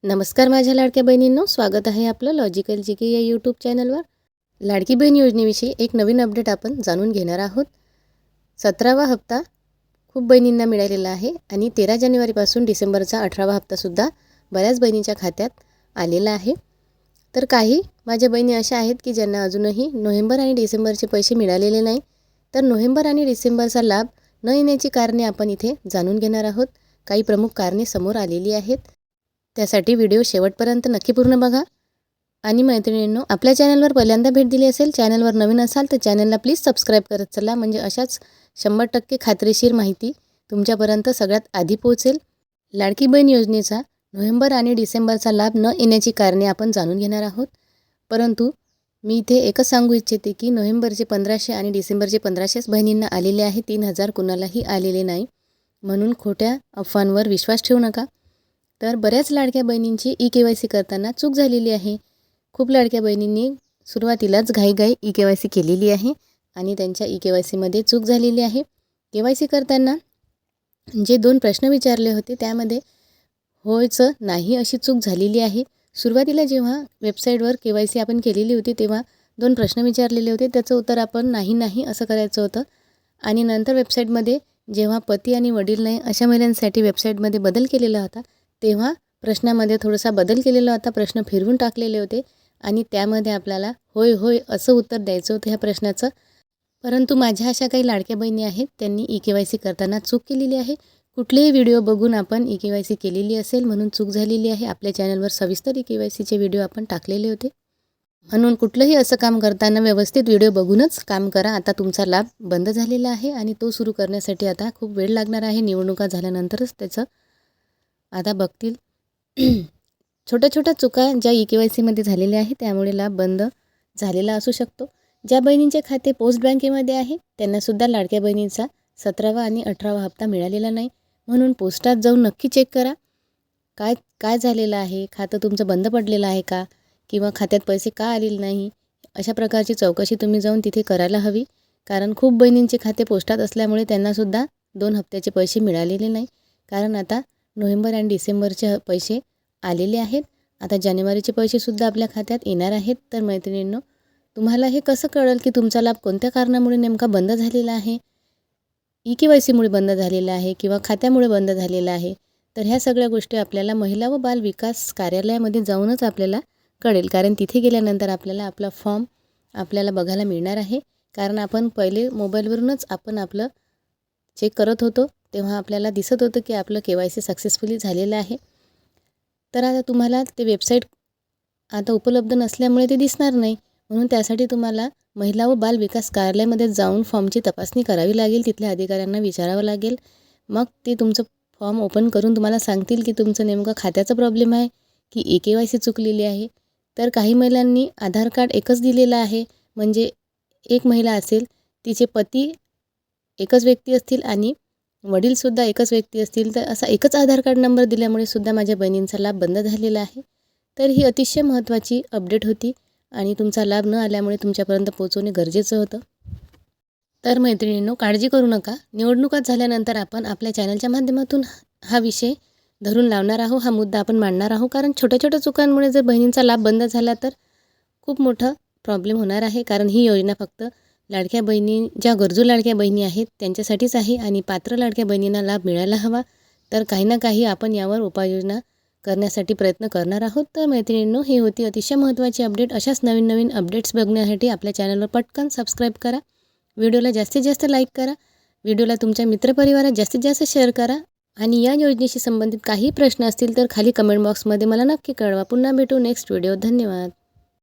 नमस्कार माझ्या लाडक्या बहिणींनो, स्वागत आहे आपलं लॉजिकल जी के या यूट्यूब चॅनलवर. लाडकी बहीण योजनेविषयी एक नवीन अपडेट आपण जाणून घेणार आहोत. 17वा हप्ता खूप बहिणींना मिळालेला आहे आणि 13 जानेवारीपासून डिसेंबरचा 18वा हप्तासुद्धा बऱ्याच बहिणींच्या खात्यात आलेला आहे. तर काही माझ्या बहिणी अशा आहेत की ज्यांना अजूनही नोव्हेंबर आणि डिसेंबरचे पैसे मिळालेले नाही. तर नोव्हेंबर आणि डिसेंबरचा लाभ न येण्याची कारणे आपण इथे जाणून घेणार आहोत. काही प्रमुख कारणे समोर आलेली आहेत. त्यासाठी व्हिडिओ शेवटपर्यंत नक्की पूर्ण बघा. आणि मैत्रिणींनो, आपल्या चॅनलवर पहिल्यांदा भेट दिली असेल, चॅनलवर नवीन असाल तर चॅनलला प्लीज सबस्क्राईब करत चला, म्हणजे अशाच 100% खात्रीशीर माहिती तुमच्यापर्यंत सगळ्यात आधी पोहोचेल. लाडकी बहीण योजनेचा नोव्हेंबर आणि डिसेंबरचा लाभ न येण्याची कारणे आपण जाणून घेणार आहोत. परंतु मी इथे एकच सांगू इच्छिते की नोव्हेंबरचे 1500 आणि डिसेंबरचे 1500च बहिणींना आलेले आहे. 3000 कुणालाही आलेले नाही. म्हणून खोट्या अफवांवर विश्वास ठेवू नका. तर बऱ्याच लाडक्या बहिणींची KYC करताना चूक झालेली आहे. खूप लाडक्या बहिणींनी सुरुवातीलाच घाईघाई KYC केलेली आहे आणि त्यांच्या KYCमध्ये चूक झालेली आहे. KYC करताना जे 2 प्रश्न विचारले होते त्यामध्ये होयचं नाही अशी चूक झालेली आहे. सुरुवातीला जेव्हा वेबसाईटवर KYC आपण केलेली होती तेव्हा 2 प्रश्न विचारलेले होते. त्याचं उत्तर आपण नाही असं करायचं होतं. आणि नंतर वेबसाईटमध्ये जेव्हा पती आणि वडील नाही अशा महिलांसाठी वेबसाईटमध्ये बदल केलेला होता, तेव्हा प्रश्नामध्ये थोडासा बदल केलेला होता. प्रश्न फिरवून टाकलेले होते आणि त्यामध्ये आपल्याला होय असं उत्तर द्यायचं होतं ह्या प्रश्नाचं. परंतु माझ्या अशा काही लाडक्या बहिणी आहेत, त्यांनी KYC करताना चूक केलेली आहे. कुठलेही व्हिडिओ बघून आपण KYC केलेली असेल म्हणून चूक झालेली आहे. आपल्या चॅनलवर सविस्तर KYCचे व्हिडिओ आपण टाकलेले होते. म्हणून कुठलंही असं काम करताना व्यवस्थित व्हिडिओ बघूनच काम करा. आता तुमचा लाभ बंद झालेला आहे आणि तो सुरू करण्यासाठी आता खूप वेळ लागणार आहे. निवडणुका झाल्यानंतरच त्याचं आता बघतील. छोट्या चुका ज्या KYCमध्ये झालेल्या आहेत त्यामुळे लाभ बंद झालेला असू शकतो. ज्या बहिणींचे खाते पोस्ट बँकेमध्ये आहे त्यांनासुद्धा लाडक्या बहिणीचा 17वा आणि 18वा हप्ता मिळालेला नाही. म्हणून पोस्टात जाऊन नक्की चेक करा काय झालेलं आहे. खातं तुमचं बंद पडलेलं आहे का, किंवा खात्यात पैसे का आलेले नाही, अशा प्रकारची चौकशी तुम्ही जाऊन तिथे करायला हवी. कारण खूप बहिणींचे खाते पोस्टात असल्यामुळे त्यांनासुद्धा 2 हप्त्याचे पैसे मिळालेले नाही. कारण आता नोव्हेंबर आणि डिसेंबरचे पैसे आलेले आहेत. आता जानेवारीचे पैसेसुद्धा आपल्या खात्यात येणार आहेत. तर मैत्रिणींनो, तुम्हाला हे कसं कळेल की तुमचा लाभ कोणत्या कारणामुळे नेमका बंद झालेला आहे? KYCमुळे बंद झालेला आहे किंवा खात्यामुळे बंद झालेला आहे? तर ह्या सगळ्या गोष्टी आपल्याला महिला व बाल विकास कार्यालयामध्ये जाऊनच आपल्याला कळेल. कारण तिथे गेल्यानंतर आपल्याला आपला फॉर्म आपल्याला बघायला मिळणार आहे. कारण आपण पहिले मोबाईलवरूनच आपण आपलं चेक करत होतो, तेव्हा आपल्याला दिसत होतं की आपलं KYC सक्सेसफुली झालेलं आहे. तर आता तुम्हाला ते वेबसाईट आता उपलब्ध नसल्यामुळे ते दिसणार नाही. म्हणून त्यासाठी तुम्हाला महिला व बाल विकास कार्यालयामध्ये जाऊन फॉर्मची तपासणी करावी लागेल. तिथल्या अधिकाऱ्यांना विचारावं लागेल. मग ते तुमचं फॉर्म ओपन करून तुम्हाला सांगतील की तुमचं नेमकं खात्याचा प्रॉब्लेम आहे की KYC चुकलेली आहे. तर काही महिलांनी आधार कार्ड एकच दिलेलं आहे, म्हणजे एक महिला असेल, तिचे पती एकच व्यक्ती असतील आणि वडीलसुद्धा एकच व्यक्ती असतील, तर असा एकच आधार कार्ड नंबर दिल्यामुळे सुद्धा माझ्या बहिणींचा लाभ बंद झालेला आहे. तर ही अतिशय महत्त्वाची अपडेट होती आणि तुमचा लाभ न आल्यामुळे तुमच्यापर्यंत पोहोचवणे गरजेचं होतं. तर मैत्रिणींनो, काळजी करू नका. निवडणुका झाल्यानंतर आपण आपल्या चॅनलच्या माध्यमातून हा विषय धरून लावणार आहोत, हा मुद्दा आपण मांडणार आहोत. कारण छोट्या चुकांमुळे जर बहिणींचा लाभ बंद झाला तर खूप मोठा प्रॉब्लेम होणार आहे. कारण ही योजना फक्त लाडक्या बहिणी, ज्या गरजू लाडक्या बहिणी आहेत त्यांच्यासाठीच आहे आणि पात्र लाडक्या बहिणींना लाभ मिळायला हवा. तर काही ना काही आपण यावर उपाययोजना करण्यासाठी प्रयत्न करणार आहोत. तर मैत्रिणींनो, ही होती अतिशय महत्त्वाची अपडेट. अशाच नवीन अपडेट्स बघण्यासाठी आपल्या चॅनलवर पटकन सबस्क्राईब करा. व्हिडिओला जास्तीत जास्त लाईक करा. व्हिडिओला तुमच्या मित्रपरिवारात जास्तीत जास्त शेअर करा. आणि या योजनेशी संबंधित काही प्रश्न असतील तर खाली कमेंट बॉक्समध्ये मला नक्की कळवा. पुन्हा भेटू नेक्स्ट व्हिडिओ. धन्यवाद.